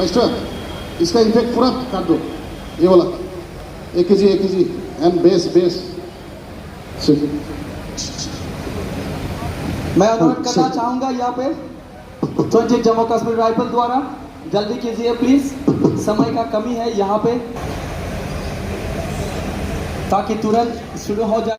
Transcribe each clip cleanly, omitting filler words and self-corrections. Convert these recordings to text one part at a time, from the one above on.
Extra, इसका effect पूरा काट दो, ये वाला 1 kg एंड बेस मैं अनुरोध करना चाहूंगा यहाँ पे 20 जम्मू कश्मीर राइफल द्वारा जल्दी कीजिए प्लीज, समय का कमी है यहाँ पे, ताकि तुरंत शुरू हो जाए।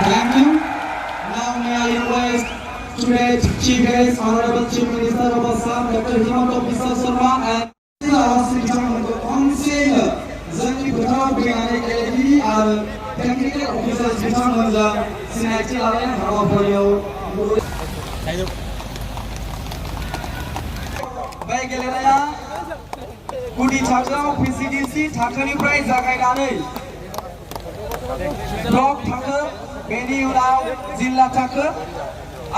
Thank you. Now may I request today's Chief Guest, Honorable Chief Minister of Assam, Dr. Himanta Biswa Sarma, and जोंनि बोथोराव फैनानै गेलेगिरि आरो टेक्निकेल अफिसार्स बिथांमोनजों सिनायथि लानाय हाबाफारियाव बे गेलेनाया गुदि थाखोआव PCDC थाखोनिफ्राय जागायनानै ब्लक थाखो, बेनि उनाव जिल्ला थाखो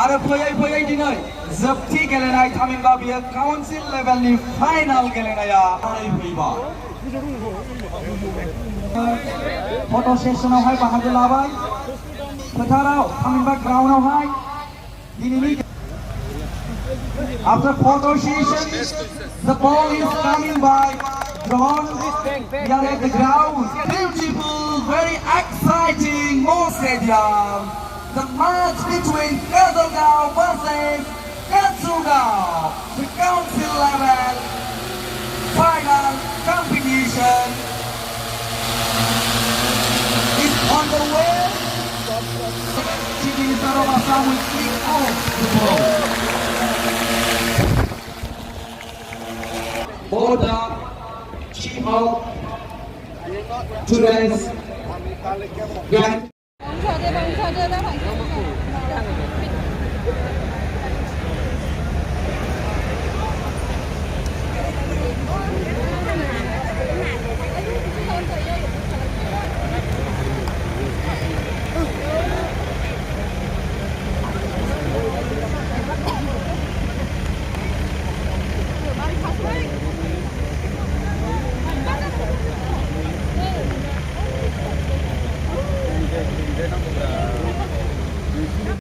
आरो फैयै दिनै जोबथि गेलेनाय थामहिनबा बियो काउन्सिल लेभेलनि फाइनाल गेलेनाया फैबाय। फट' सेसनावहाय बाहागो लाबाय फोथाराव थामहिनबा ग्राउन्डआवहाय दिनैनि After photo session, the ball is coming by drone. We are at the ground. Beautiful, very exciting, Mo Stadium. The match between Keselgaon versus Katsugaon. The council level final competition is on the way. Chief Minister of Assam time we kick off the ball. Order, keep out today's grand. Bóng chờ đây, bóng chờ đây, bác phải